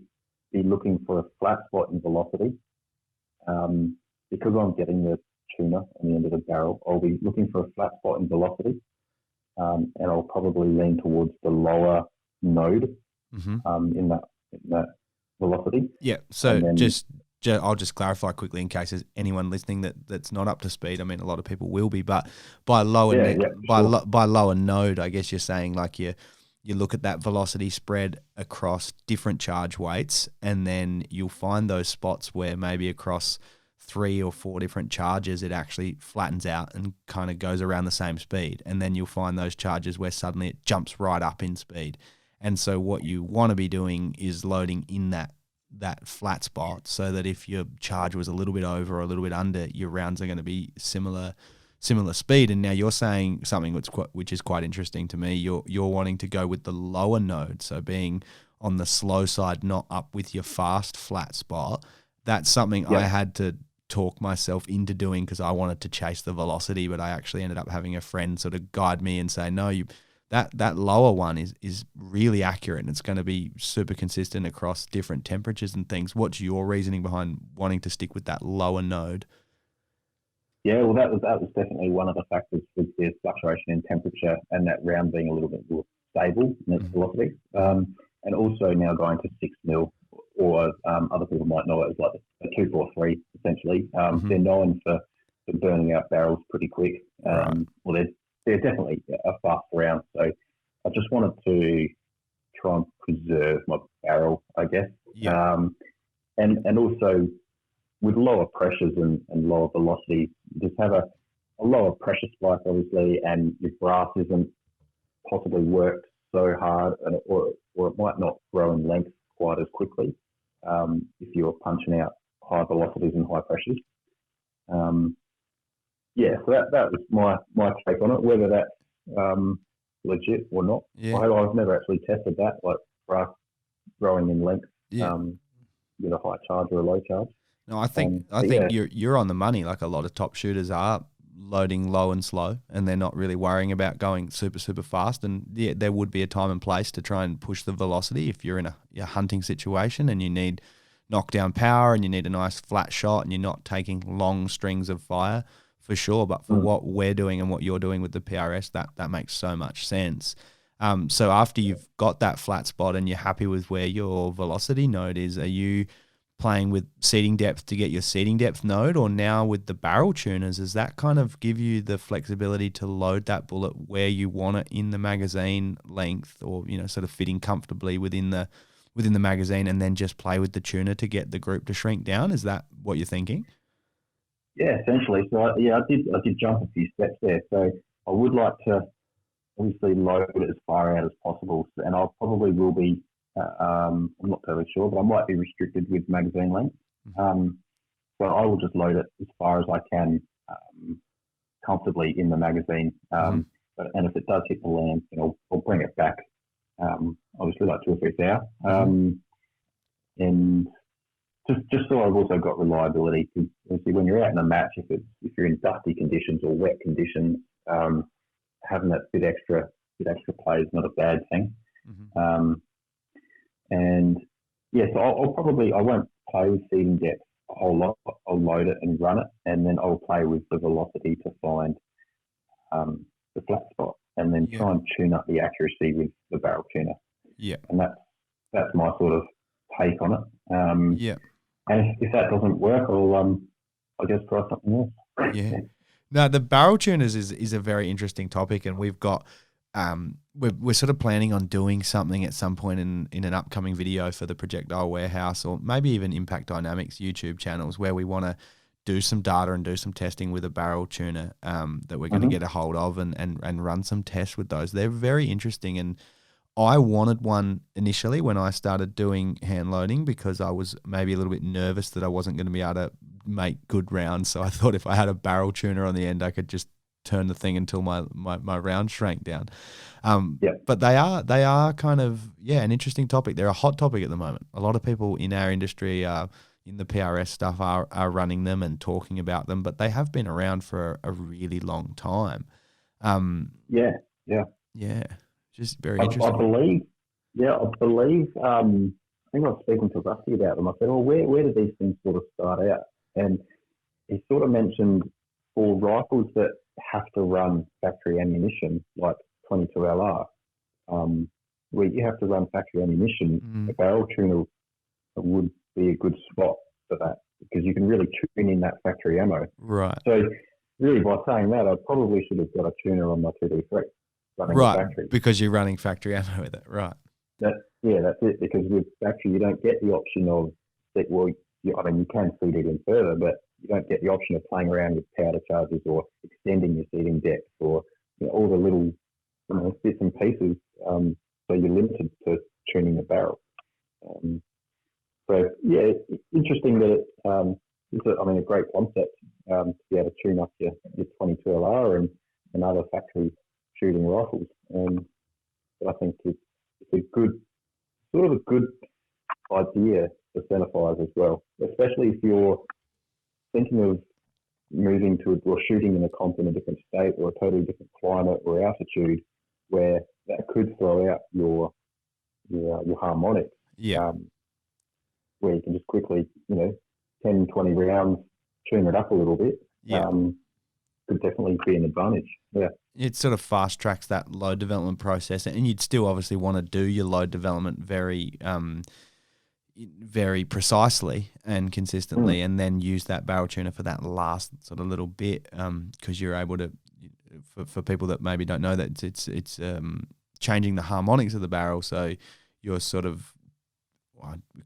be looking for a flat spot in velocity. Because I'm getting the tuner on the end of the barrel, I'll be looking for a flat spot in velocity, and I'll probably lean towards the lower node in that velocity. Yeah. So And then, I'll just clarify quickly in case there's anyone listening that's not up to speed. I mean, a lot of people will be, but by lower sure. by lower node, I guess you're saying like you look at that velocity spread across different charge weights, and then you'll find those spots where maybe across 3 or 4 different charges, it actually flattens out and kind of goes around the same speed. And then you'll find those charges where suddenly it jumps right up in speed. And so what you want to be doing is loading in that flat spot, so that if your charge was a little bit over or a little bit under, your rounds are going to be similar speed. And now you're saying something which is quite interesting to me. You're wanting to go with the lower node, so being on the slow side, not up with your fast flat spot. That's something I had to talk myself into doing because I wanted to chase the velocity, but I actually ended up having a friend sort of guide me and say, no, that lower one is really accurate, and it's going to be super consistent across different temperatures and things. What's your reasoning behind wanting to stick with that lower node? Yeah, well, that was definitely one of the factors with the fluctuation in temperature and that round being a little bit more stable in its velocity. And also now going to 6 mil, or other people might know it as like a 243 essentially. They're known for burning out barrels pretty quick. Right. Well, they're definitely a fast round. So I just wanted to try and preserve my barrel, I guess. Yeah. And also with lower pressures and lower velocities, just have a lower pressure spike, obviously, and your brass isn't possibly worked so hard, or it might not grow in length quite as quickly if you're punching out high velocities and high pressures. So that was my take on it. Whether that's legit or not, I've never actually tested that, like brass growing in length with a high charge or a low charge. No, I think you're on the money. Like a lot of top shooters are loading low and slow, and they're not really worrying about going super, super fast. And there would be a time and place to try and push the velocity if you're in a hunting situation and you need knockdown power and you need a nice flat shot and you're not taking long strings of fire, for sure. But for what we're doing and what you're doing with the PRS, that makes so much sense. So after you've got that flat spot and you're happy with where your velocity node is, are you playing with seating depth to get your seating depth node, or now with the barrel tuners, does that kind of give you the flexibility to load that bullet where you want it in the magazine length, or sort of fitting comfortably within the magazine, and then just play with the tuner to get the group to shrink down? Is that what you're thinking? Yeah, essentially. So I did jump a few steps there. So I would like to obviously load it as far out as possible, and I probably will be. I'm not totally sure, but I might be restricted with magazine length. So I will just load it as far as I can comfortably in the magazine. And if it does hit the land, then I'll bring it back. Obviously, like 2 or 3 thou. And just so I've also got reliability, because obviously when you're out in a match, if you're in dusty conditions or wet conditions, having that bit extra play is not a bad thing. And so I won't play with seating depth a whole lot. I'll load it and run it, and then I'll play with the velocity to find the flat spot, and then try and tune up the accuracy with the barrel tuner. Yeah, and that's my sort of take on it. And if that doesn't work, I'll just try something else. Yeah. Now, the barrel tuners is a very interesting topic, and we've got we're sort of planning on doing something at some point in an upcoming video for the Projectile Warehouse, or maybe even Impact Dynamics YouTube channels, where we want to do some data and do some testing with a barrel tuner that we're going to get a hold of and run some tests with those. They're very interesting, and I wanted one initially when I started doing hand loading, because I was maybe a little bit nervous that I wasn't going to be able to make good rounds. So I thought if I had a barrel tuner on the end, I could just turn the thing until my round shrank down. But they are kind of, an interesting topic. They're a hot topic at the moment. A lot of people in our industry in the PRS stuff are running them and talking about them, but they have been around for a really long time. Just very interesting. I believe, I think I was speaking to Rusty about them. I said, where did these things sort of start out? And he sort of mentioned for rifles that have to run factory ammunition, like 22 LR, where you have to run factory ammunition, the barrel tuner it would be a good spot for that because you can really tune in that factory ammo. Right. So really, by saying that, I probably should have got a tuner on my 2D3 running the factory. Because you're running factory ammo with it, right? That's it. Because with factory, you don't get the option of you can feed it in further, but you don't get the option of playing around with powder charges or extending your seeding depth or all the little bits and pieces. So you're limited to tuning the barrel. So yeah, it's interesting that it's a great concept to be able to tune up your 22 LR and other factory shooting rifles. But I think it's a good idea for centerfires as well, especially if you're thinking of moving to or shooting in a comp in a different state or a totally different climate or altitude where that could throw out your harmonics. Yeah. Where you can just quickly, 10, 20 rounds, tune it up a little bit. Yeah. Could definitely be an advantage. Yeah. It sort of fast tracks that load development process, and you'd still obviously want to do your load development very, very precisely and consistently, and then use that barrel tuner for that last sort of little bit, because you're able to, for people that maybe don't know that it's changing the harmonics of the barrel, so you're sort of,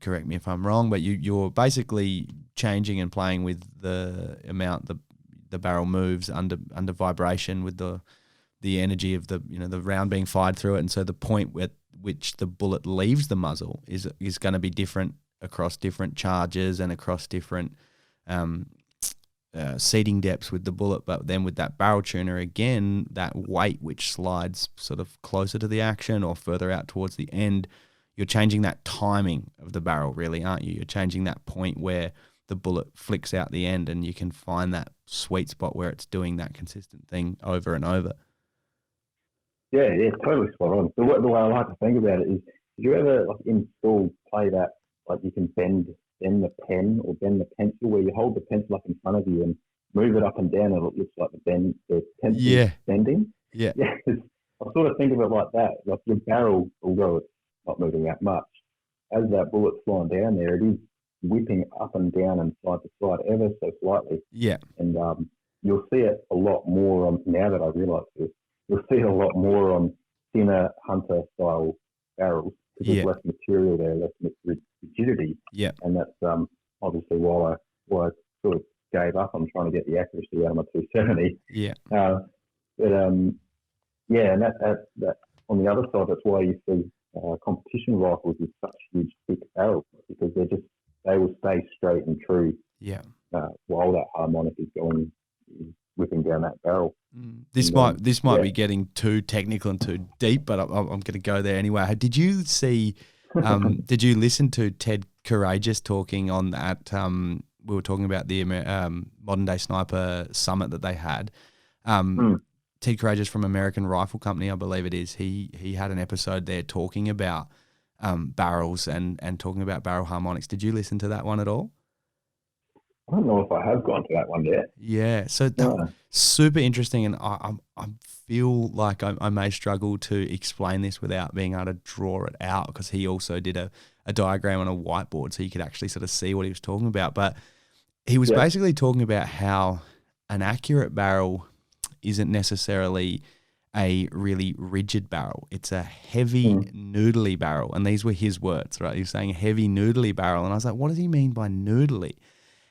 correct me if I'm wrong, but you're basically changing and playing with the amount the barrel moves under vibration with the energy of the round being fired through it, and so the point at which the bullet leaves the muzzle is going to be different across different charges and across different seating depths with the bullet. But then with that barrel tuner, again, that weight which slides sort of closer to the action or further out towards the end, you're changing that timing of the barrel, really, aren't you? You're changing that point where the bullet flicks out the end, and you can find that sweet spot where it's doing that consistent thing over and over. Yeah, totally spot on. The way I like to think about it is, did you ever in school play that, you can bend the pen or bend the pencil, where you hold the pencil up in front of you and move it up and down, and it looks like the pencil is bending? Yeah. I sort of think of it like that. Like your barrel, although it's not moving that much, as that bullet's flying down there, it is whipping up and down and side to side ever so slightly. Yeah. And you'll see it a lot more now that I realise this, you'll see it a lot more on thinner hunter style barrels because there's less material there, less rigidity. Yeah. And that's obviously why I sort of gave up on trying to get the accuracy out of my 270. Yeah. And that on the other side, that's why you see competition rifles with such huge thick barrels, because they will stay straight and true. Yeah. While that harmonic is whipping down that barrel. This might be getting too technical and too deep, but I'm going to go there anyway. Did you see? Did you listen to Ted Courageous talking on that? We were talking about the Modern Day Sniper Summit that they had. Ted Courageous from American Rifle Company, I believe it is. He had an episode there talking about barrels and talking about barrel harmonics. Did you listen to that one at all? I don't know if I have gone to that one yet. Yeah, so that super interesting, and I feel like I may struggle to explain this without being able to draw it out, because he also did a diagram on a whiteboard so you could actually sort of see what he was talking about. But he was basically talking about how an accurate barrel isn't necessarily a really rigid barrel. It's a heavy noodly barrel, and these were his words, right? He was saying a heavy noodly barrel, and I was like, what does he mean by noodly?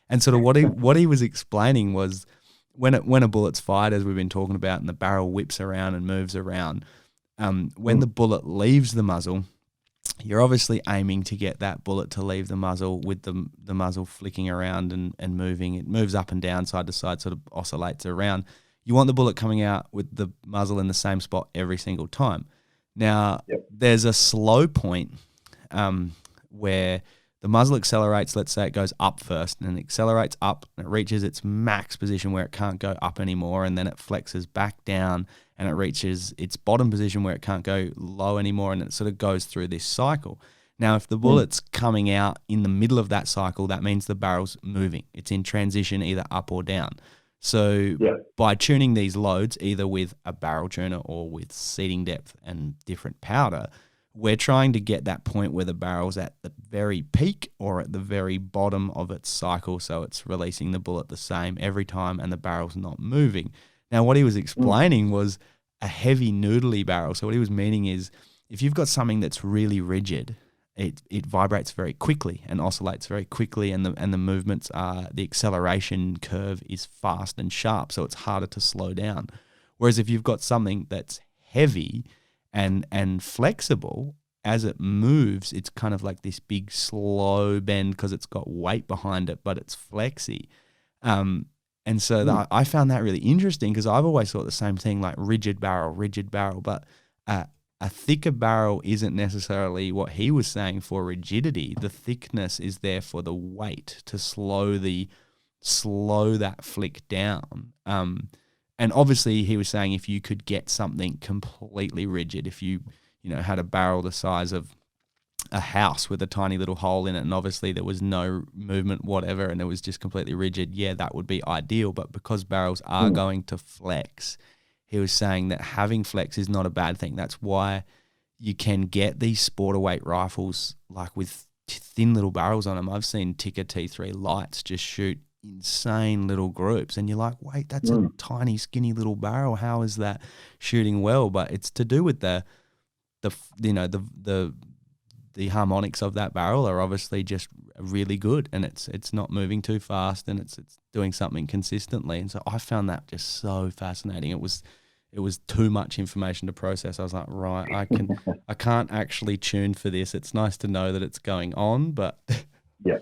And sort of what he was explaining was when a bullet's fired, as we've been talking about, and the barrel whips around and moves around, when the bullet leaves the muzzle, you're obviously aiming to get that bullet to leave the muzzle with the muzzle flicking around and moving. It moves up and down, side to side, sort of oscillates around. You want the bullet coming out with the muzzle in the same spot every single time. Now, there's a slow point where the muzzle accelerates. Let's say it goes up first, and it accelerates up, and it reaches its max position where it can't go up anymore, and then it flexes back down, and it reaches its bottom position where it can't go low anymore, and it sort of goes through this cycle. Now, if the bullet's coming out in the middle of that cycle, that means the barrel's moving. It's in transition either up or down. So by tuning these loads, either with a barrel tuner or with seating depth and different powder, we're trying to get that point where the barrel's at the very peak or at the very bottom of its cycle, so it's releasing the bullet the same every time and the barrel's not moving. Now, what he was explaining was a heavy noodly barrel. So what he was meaning is if you've got something that's really rigid, it vibrates very quickly and oscillates very quickly, and the movements are, the acceleration curve is fast and sharp, so it's harder to slow down. Whereas if you've got something that's heavy and flexible, as it moves, it's kind of like this big slow bend because it's got weight behind it, but it's flexy. And so I found that really interesting because I've always thought the same thing, like rigid barrel, but a thicker barrel isn't necessarily what he was saying for rigidity. The thickness is there for the weight to slow that flick down. And obviously he was saying if you could get something completely rigid, if you had a barrel the size of a house with a tiny little hole in it, and obviously there was no movement whatever and it was just completely rigid, that would be ideal. But because barrels are going to flex, he was saying that having flex is not a bad thing. That's why you can get these sporter weight rifles like with thin little barrels on them. I've seen Tikka T3 lights just shoot insane little groups, and you're like, wait, that's a tiny skinny little barrel, how is that shooting well? But it's to do with the harmonics of that barrel are obviously just really good, and it's not moving too fast, and it's doing something consistently. And so I found that just so fascinating. It was too much information to process. I was like, right, I can't actually tune for this. It's nice to know that it's going on, but yeah,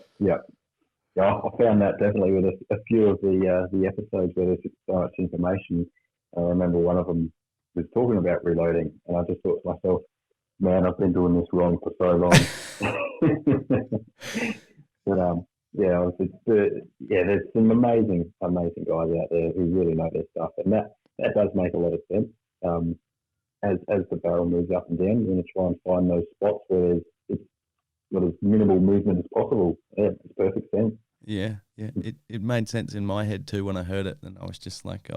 I found that definitely with a few of the episodes where there's just so much information. I remember one of them was talking about reloading, and I just thought to myself, man, I've been doing this wrong for so long. But there's some amazing guys out there who really know their stuff, and that does make a lot of sense. As the barrel moves up and down, you're going to try and find those spots where it's got as minimal movement as possible. Yeah, it's perfect sense. Yeah. It made sense in my head too when I heard it, and I was just like,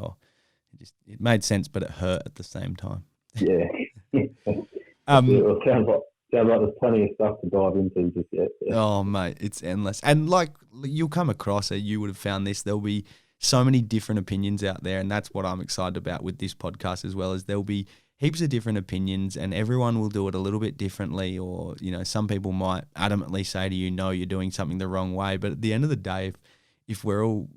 it made sense, but it hurt at the same time. Yeah. It sounds like there's plenty of stuff to dive into just yet. Yeah. Oh, mate, it's endless. And like you'll come across it, you would have found this, there'll be so many different opinions out there, and that's what I'm excited about with this podcast as well, is there'll be heaps of different opinions, and everyone will do it a little bit differently, or some people might adamantly say to you, no, you're doing something the wrong way. But at the end of the day, if we're all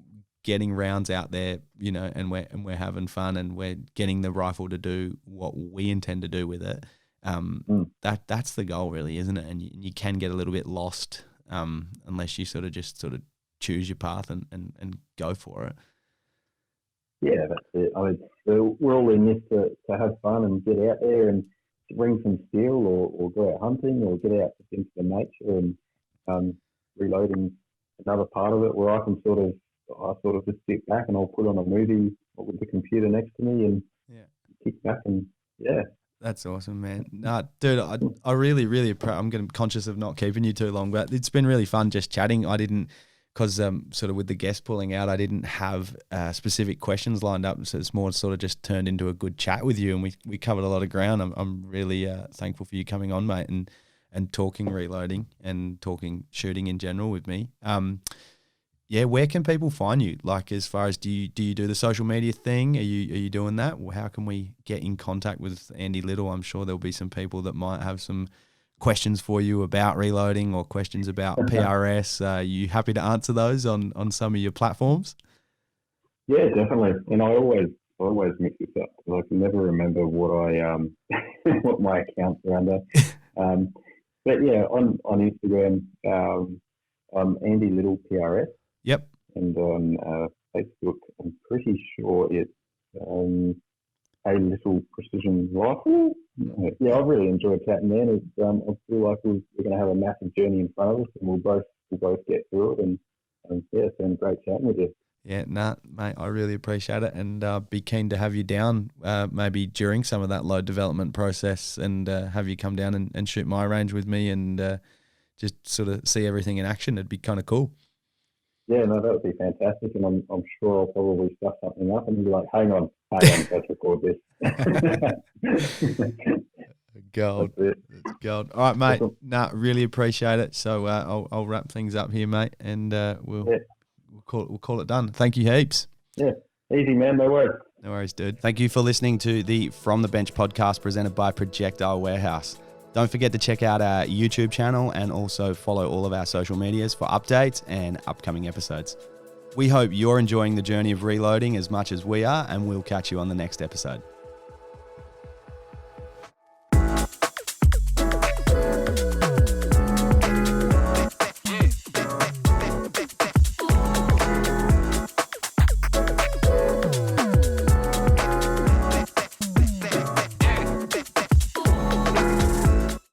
getting rounds out there, and we're having fun, and we're getting the rifle to do what we intend to do with it, that's the goal, really, isn't it? And you can get a little bit lost unless you sort of choose your path and go for it. Yeah, that's it. I mean, we're all in this to have fun and get out there and bring some steel, or go out hunting, or get out into the nature. And reloading another part of it where I can sort of just sit back and I'll put on a movie with the computer next to me and kick back and That's awesome, man. Nah, dude, I really, really, I'm conscious of not keeping you too long, but it's been really fun just chatting. I didn't, because sort of with the guest pulling out, I didn't have specific questions lined up, so it's more sort of just turned into a good chat with you, and we covered a lot of ground. I'm really thankful for you coming on, mate, and talking reloading and talking shooting in general with me. Where can people find you? Like, as far as do you do the social media thing? Are you doing that? How can we get in contact with Andy Little? I'm sure there'll be some people that might have some questions for you about reloading or questions about PRS. Are you happy to answer those on some of your platforms? Yeah, definitely. And I always mix this up because I can never remember what what my accounts are under. But yeah, on Instagram, I'm Andy Little PRS. Yep. And on Facebook, I'm pretty sure it's A Little Precision Rifle. Yeah, I've really enjoyed chatting, man. I feel like we're going to have a massive journey in front of us, and we'll both get through it. And it's been great chatting with you. Yeah, mate, I really appreciate it, and be keen to have you down maybe during some of that load development process, and have you come down and shoot my range with me, and just sort of see everything in action. It'd be kind of cool. Yeah, no, that would be fantastic, and I'm sure I'll probably stuff something up and be like, hang on, let's record this. Gold. That's it. That's gold. All right, mate. Awesome. Nah, really appreciate it. So I'll wrap things up here, mate, and we'll call it done. Thank you heaps. Yeah, easy, man. No worries. No worries, dude. Thank you for listening to the From the Bench podcast presented by Projectile Warehouse. Don't forget to check out our YouTube channel and also follow all of our social medias for updates and upcoming episodes. We hope you're enjoying the journey of reloading as much as we are, and we'll catch you on the next episode.